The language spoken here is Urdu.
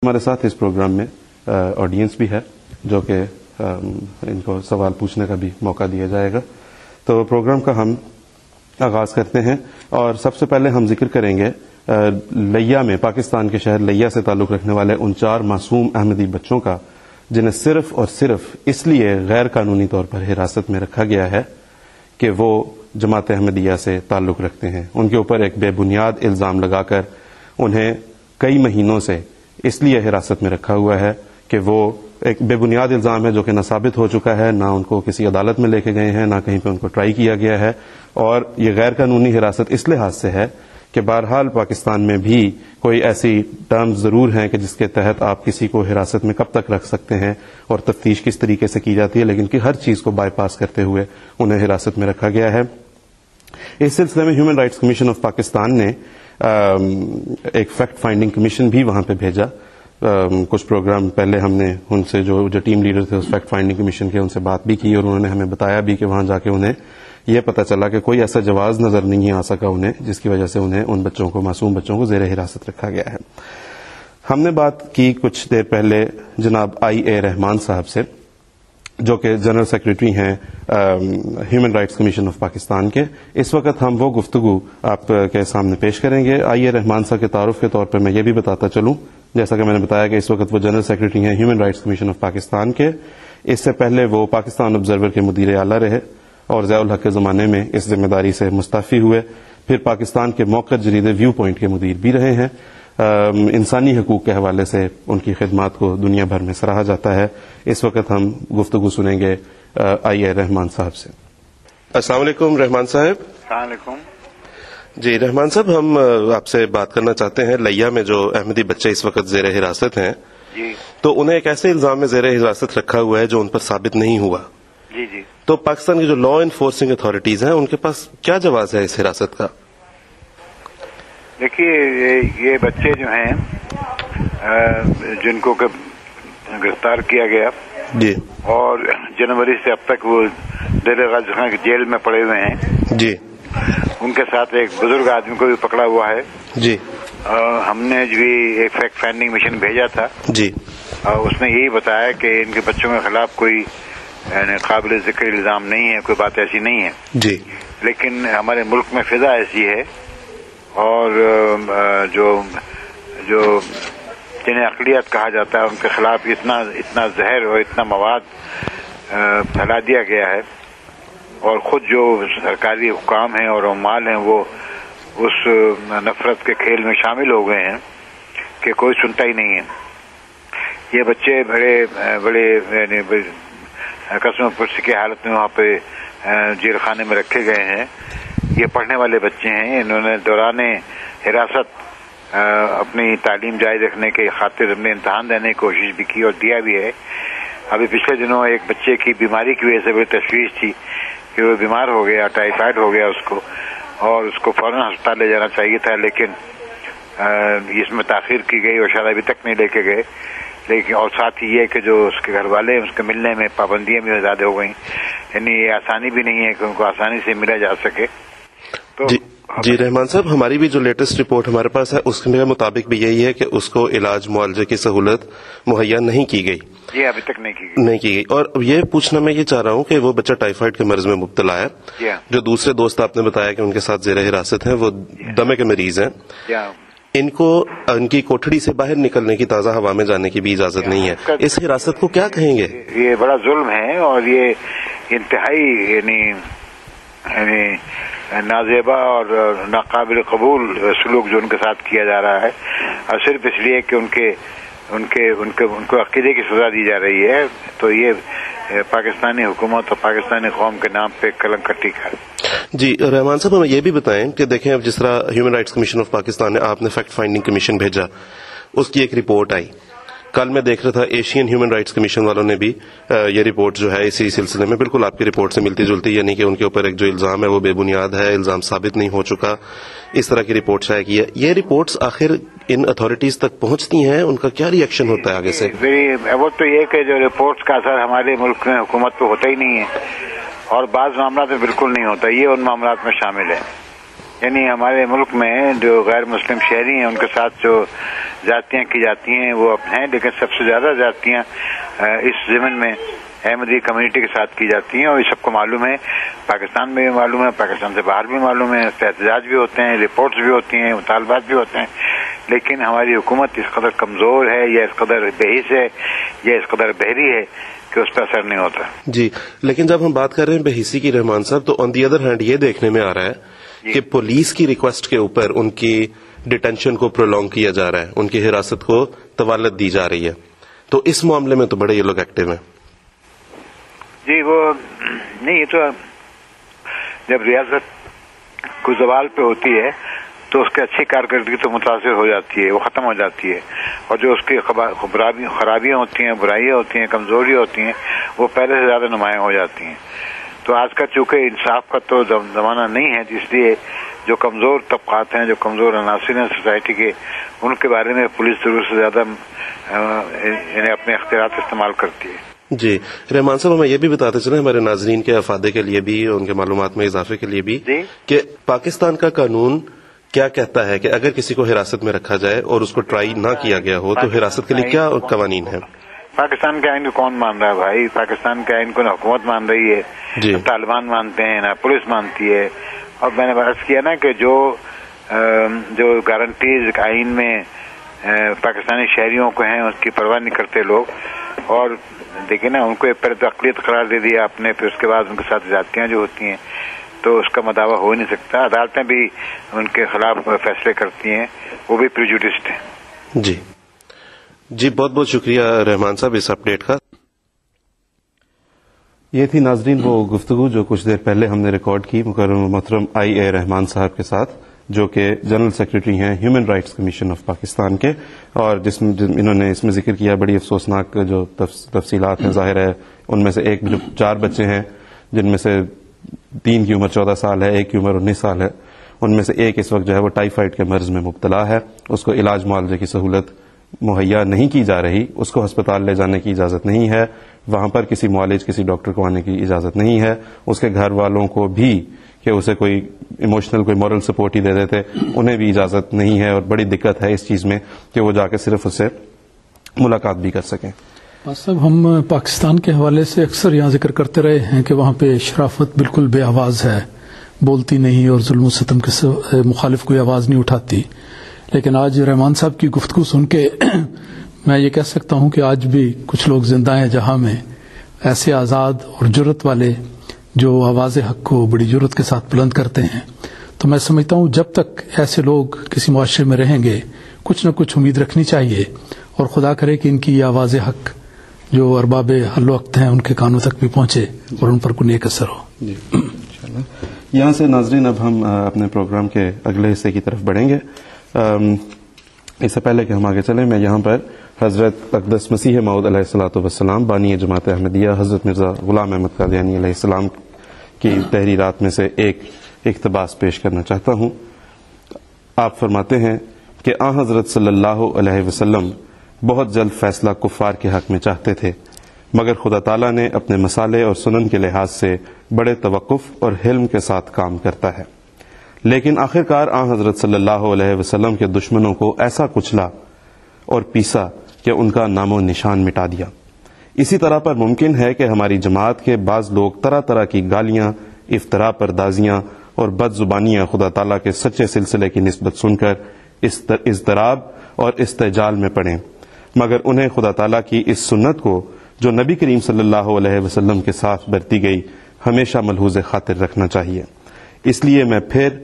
ہمارے ساتھ اس پروگرام میں آڈینس بھی ہے جو کہ ان کو سوال پوچھنے کا بھی موقع دیا جائے گا. تو پروگرام کا ہم آغاز کرتے ہیں اور سب سے پہلے ہم ذکر کریں گے لیا میں، پاکستان کے شہر لیا سے تعلق رکھنے والے ان 4 معصوم احمدی بچوں کا جنہیں صرف اور صرف اس لیے غیر قانونی طور پر حراست میں رکھا گیا ہے کہ وہ جماعت احمدیہ سے تعلق رکھتے ہیں. ان کے اوپر ایک بے بنیاد الزام لگا کر انہیں کئی مہینوں سے اس لیے حراست میں رکھا ہوا ہے کہ وہ ایک بے بنیاد الزام ہے جو کہ نہ ثابت ہو چکا ہے، نہ ان کو کسی عدالت میں لے کے گئے ہیں، نہ کہیں پہ ان کو ٹرائی کیا گیا ہے. اور یہ غیر قانونی حراست اس لحاظ سے ہے کہ بہرحال پاکستان میں بھی کوئی ایسی ٹرمز ضرور ہیں کہ جس کے تحت آپ کسی کو حراست میں کب تک رکھ سکتے ہیں اور تفتیش کس طریقے سے کی جاتی ہے، لیکن کہ ہر چیز کو بائی پاس کرتے ہوئے انہیں حراست میں رکھا گیا ہے. اس سلسلے میں human rights commission of Pakistan نے ایک فیکٹ فائنڈنگ کمیشن بھی وہاں پہ بھیجا. کچھ پروگرام پہلے ہم نے ان سے جو ٹیم لیڈر تھے اس فیکٹ فائنڈنگ کمیشن کے، ان سے بات بھی کی اور انہوں نے ہمیں بتایا بھی کہ وہاں جا کے انہیں یہ پتہ چلا کہ کوئی ایسا جواز نظر نہیں آ سکا انہیں جس کی وجہ سے انہیں ان بچوں کو، معصوم بچوں کو زیر حراست رکھا گیا ہے. ہم نے بات کی کچھ دیر پہلے جناب آئی اے رحمان صاحب سے جو کہ جنرل سیکریٹری ہیں human rights commission of Pakistan کے. اس وقت ہم وہ گفتگو آپ کے سامنے پیش کریں گے. آئی اے رحمان صاحب کے تعارف کے طور پر میں یہ بھی بتاتا چلوں، جیسا کہ میں نے بتایا کہ اس وقت وہ جنرل سیکریٹری ہیں human rights commission of Pakistan کے. اس سے پہلے وہ پاکستان آبزرور کے مدیر اعلیٰ رہے اور ضیاء الحق کے زمانے میں اس ذمہ داری سے مستعفی ہوئے. پھر پاکستان کے موقع جریدے ویو پوائنٹ کے مدیر بھی رہے ہیں. انسانی حقوق کے حوالے سے ان کی خدمات کو دنیا بھر میں سراہا جاتا ہے. اس وقت ہم گفتگو سنیں گے آئی اے رحمان صاحب سے. السلام علیکم رحمان صاحب. السلام علیکم. جی رحمان صاحب، ہم آپ سے بات کرنا چاہتے ہیں لیا میں جو احمدی بچے اس وقت زیر حراست ہیں، جی، تو انہیں ایک ایسے الزام میں زیر حراست رکھا ہوا ہے جو ان پر ثابت نہیں ہوا. جی جی. تو پاکستان کی جو لا انفورسنگ اتھارٹیز ہیں ان کے پاس کیا جواز ہے اس حراست کا؟ دیکھیے، یہ بچے جو ہیں جن کو گرفتار کیا گیا جی، اور جنوری سے اب تک وہ ڈیرہ غازی خان کی جیل میں پڑے ہوئے ہیں. جی، ان کے ساتھ ایک بزرگ آدمی کو بھی پکڑا ہوا ہے. جی، ہم نے جو ایک فیکٹ فائنڈنگ مشن بھیجا تھا، جی، اس نے یہی بتایا کہ ان کے بچوں کے خلاف کوئی قابل ذکر الزام نہیں ہے، کوئی بات ایسی نہیں ہے. جی، لیکن ہمارے ملک میں فضا ایسی ہے اور جو جنہیں اقلیت کہا جاتا ہے ان کے خلاف اتنا زہر اور اتنا مواد پھیلا دیا گیا ہے، اور خود جو سرکاری حکام ہیں اور عمال ہیں وہ اس نفرت کے کھیل میں شامل ہو گئے ہیں کہ کوئی سنتا ہی نہیں ہے. یہ بچے بڑے قسم پرسی کی حالت میں وہاں پہ جیل خانے میں رکھے گئے ہیں. یہ پڑھنے والے بچے ہیں. انہوں نے دوران حراست اپنی تعلیم جاری رکھنے کے خاطر اپنے امتحان دینے کی کوشش بھی کی اور دیا بھی ہے. ابھی پچھلے دنوں ایک بچے کی بیماری کی وجہ سے بڑی تشویش تھی کہ وہ بیمار ہو گیا، ٹائیفائڈ ہو گیا اس کو، اور اس کو فوراً ہسپتال لے جانا چاہیے تھا، لیکن اس میں تاخیر کی گئی اور شاید ابھی تک نہیں لے کے گئے. لیکن اور ساتھ ہی یہ کہ جو اس کے گھر والے اس کے ملنے میں پابندیاں بھی زیادہ ہو گئیں، یعنی یہ آسانی بھی نہیں ہے کہ ان کو آسانی سے ملا جا سکے. تو جی رحمان صاحب، ہماری بھی جو لیٹسٹ رپورٹ ہمارے پاس ہے اس کے مطابق بھی یہی ہے کہ اس کو علاج معالجے کی سہولت مہیا نہیں کی گئی. یہ ابھی تک نہیں کی گئی. اور یہ پوچھنا میں یہ چاہ رہا ہوں کہ وہ بچہ ٹائیفائڈ کے مرض میں مبتلا ہے، جو دوسرے دوست آپ نے بتایا کہ ان کے ساتھ زیر حراست ہیں وہ دمے کے مریض ہیں، ان کو ان کی کوٹھڑی سے باہر نکلنے کی، تازہ ہوا میں جانے کی بھی اجازت نہیں ہے. اس حراست کو کیا کہیں گے؟ یہ بڑا ظلم ہے اور یہ انتہائی یعنی نازیبا اور ناقابل قبول سلوک جو ان کے ساتھ کیا جا رہا ہے، اور صرف اس لیے کہ ان کو عقیدے کی سزا دی جا رہی ہے. تو یہ پاکستانی حکومت اور پاکستانی قوم کے نام پہ کلنک کا ٹیکا ہے. جی رحمان صاحب، ہمیں یہ بھی بتائیں کہ دیکھیں اب جس طرح human rights commission of Pakistan نے آپ نے فیکٹ فائنڈنگ کمیشن بھیجا، اس کی ایک رپورٹ آئی. کل میں دیکھ رہا تھا ایشین ہیومن رائٹس کمیشن والوں نے بھی یہ رپورٹ جو ہے اسی سلسلے میں بالکل آپ کی رپورٹ سے ملتی جلتی، یعنی کہ ان کے اوپر ایک جو الزام ہے وہ بے بنیاد ہے، الزام ثابت نہیں ہو چکا، اس طرح کی رپورٹ شائع کی ہے. یہ رپورٹس آخر ان اتھارٹیز تک پہنچتی ہیں، ان کا کیا ری ایکشن ہوتا ہے آگے سے؟ وہ تو یہ کہ جو رپورٹس کا اثر ہمارے ملک میں حکومت پہ ہوتا ہی نہیں ہے، اور بعض معاملات میں بالکل نہیں ہوتا. یہ ان معاملات میں شامل ہے. یعنی ہمارے ملک میں جو غیر مسلم شہری ہیں ان کے ساتھ جو زیادتیاں کی جاتی ہیں وہ ہیں، لیکن سب سے زیادہ زیادتیاں اس ضمن میں احمدی کمیونٹی کے ساتھ کی جاتی ہیں، اور یہ سب کو معلوم ہے، پاکستان میں بھی معلوم ہے، پاکستان سے باہر بھی معلوم ہے، احتجاج بھی ہوتے ہیں، رپورٹس بھی ہوتی ہیں، مطالبات بھی ہوتے ہیں، لیکن ہماری حکومت اس قدر کمزور ہے یا اس قدر بے حس ہے یا اس قدر بحری ہے کہ اس پہ اثر نہیں ہوتا. جی، لیکن جب ہم بات کر رہے ہیں بے حسی کی رحمان صاحب، تو آن دی ادر ہینڈ یہ دیکھنے میں آ رہا ہے کہ پولیس کی ریکویسٹ کے اوپر ان کی ڈیٹینشن کو پرولونگ کیا جا رہا ہے، ان کی حراست کو طوالت دی جا رہی ہے، تو اس معاملے میں تو بڑے یہ لوگ ایکٹیو ہیں. جی وہ نہیں، یہ تو جب ریاست کوئی زوال پہ ہوتی ہے تو اس کی اچھی کارکردگی تو متاثر ہو جاتی ہے، وہ ختم ہو جاتی ہے، اور جو اس کی خرابیاں ہوتی ہیں، برائیاں ہوتی ہیں، کمزوریاں ہوتی ہیں، وہ پہلے سے زیادہ نمایاں ہو جاتی ہیں. تو آج کا چونکہ انصاف کا تو زمانہ نہیں ہے، اس لیے جو کمزور طبقات ہیں، جو کمزور عناصر ہیں سوسائٹی کے، ان کے بارے میں پولیس ضرور سے زیادہ یعنی اپنے اختیارات استعمال کرتی ہے. جی رحمان صاحب، ہمیں یہ بھی بتاتے چلیں ہمارے ناظرین کے افادے کے لیے بھی، ان کے معلومات میں اضافے کے لیے بھی، کہ پاکستان کا قانون کیا کہتا ہے کہ اگر کسی کو حراست میں رکھا جائے اور اس کو ٹرائی نہ کیا گیا ہو تو حراست کے لیے کیا قوانین ہیں؟ پاکستان کے آئین کو کون مان رہا ہے بھائی؟ پاکستان کے آئین کو نہ حکومت مان رہی ہے، نہ طالبان مانتے ہیں، نہ پولیس مانتی ہے. اور میں نے بحث کیا نا کہ جو گارنٹیز آئین میں پاکستانی شہریوں کو ہیں اس کی پرواہ نہیں کرتے لوگ، اور دیکھیں نا ان کو ایک پہلے تو اقلیت قرار دے دیا آپ نے، پھر اس کے بعد ان کے ساتھ زیادتیاں جو ہوتی ہیں تو اس کا مداوع ہو نہیں سکتا. عدالتیں بھی ان کے خلاف فیصلے کرتی ہیں، وہ بھی پریجوڈسڈ ہیں. جی بہت بہت شکریہ رحمان صاحب اس اپڈیٹ کا. یہ تھی ناظرین وہ گفتگو جو کچھ دیر پہلے ہم نے ریکارڈ کی مکرم محترم آئی اے رحمان صاحب کے ساتھ، جو کہ جنرل سیکرٹری ہیں human rights commission of Pakistan کے، اور انہوں نے اس میں ذکر کیا بڑی افسوسناک جو تفصیلات ہیں. ظاہر ہے ان میں سے ایک جو 4 بچے ہیں جن میں سے 3 کی عمر 14 سال ہے، ایک کی عمر 19 سال ہے، ان میں سے ایک اس وقت جو ہے وہ ٹائیفائڈ کے مرض میں مبتلا ہے. اس کو علاج معالجے کی سہولت مہیا نہیں کی جا رہی، اس کو ہسپتال لے جانے کی اجازت نہیں ہے، وہاں پر کسی معالج کسی ڈاکٹر کو آنے کی اجازت نہیں ہے. اس کے گھر والوں کو بھی کہ اسے کوئی ایموشنل کوئی مورل سپورٹ ہی دے دیتے، انہیں بھی اجازت نہیں ہے، اور بڑی دقت ہے اس چیز میں کہ وہ جا کے صرف اس سے ملاقات بھی کر سکیں. صاحب ہم پاکستان کے حوالے سے اکثر یہاں ذکر کرتے رہے ہیں کہ وہاں پہ شرافت بالکل بے آواز ہے، بولتی نہیں اور ظلم و ستم کے مخالف کوئی آواز نہیں اٹھاتی. لیکن آج رحمان صاحب کی گفتگو سن کے میں یہ کہہ سکتا ہوں کہ آج بھی کچھ لوگ زندہ ہیں جہاں میں ایسے آزاد اور جرت والے جو آواز حق کو بڑی جرت کے ساتھ بلند کرتے ہیں. تو میں سمجھتا ہوں جب تک ایسے لوگ کسی معاشرے میں رہیں گے کچھ نہ کچھ امید رکھنی چاہیے، اور خدا کرے کہ ان کی یہ آواز حق جو ارباب حل وقت ہیں ان کے کانوں تک بھی پہنچے اور ان پر کوئی نیک اثر ہو. جی انشاءاللہ. یہاں سے ناظرین اب ہم اپنے پروگرام کے اگلے حصے کی طرف بڑھیں گے. اس سے پہلے کہ ہم آگے چلیں، میں یہاں پر حضرت اقدس مسیح موعود علیہ الصلوۃ والسلام بانی جماعت احمدیہ حضرت مرزا غلام احمد قادیانی علیہ السلام کی تحریرات میں سے ایک اقتباس پیش کرنا چاہتا ہوں. آپ فرماتے ہیں کہ آن حضرت صلی اللہ علیہ وسلم بہت جلد فیصلہ کفار کے حق میں چاہتے تھے، مگر خدا تعالیٰ نے اپنے مسالے اور سنن کے لحاظ سے بڑے توقف اور حلم کے ساتھ کام کرتا ہے. لیکن آخرکار آن حضرت صلی اللہ علیہ وسلم کے دشمنوں کو ایسا کچلا اور پیسا کہ ان کا نام و نشان مٹا دیا. اسی طرح پر ممکن ہے کہ ہماری جماعت کے بعض لوگ طرح طرح کی گالیاں، افتراء پردازیاں اور بد زبانیاں خدا تعالیٰ کے سچے سلسلے کی نسبت سن کر اضطراب اور استعجال میں پڑیں، مگر انہیں خدا تعالیٰ کی اس سنت کو جو نبی کریم صلی اللہ علیہ وسلم کے ساتھ برتی گئی ہمیشہ ملحوظ خاطر رکھنا چاہیے. اس لیے میں پھر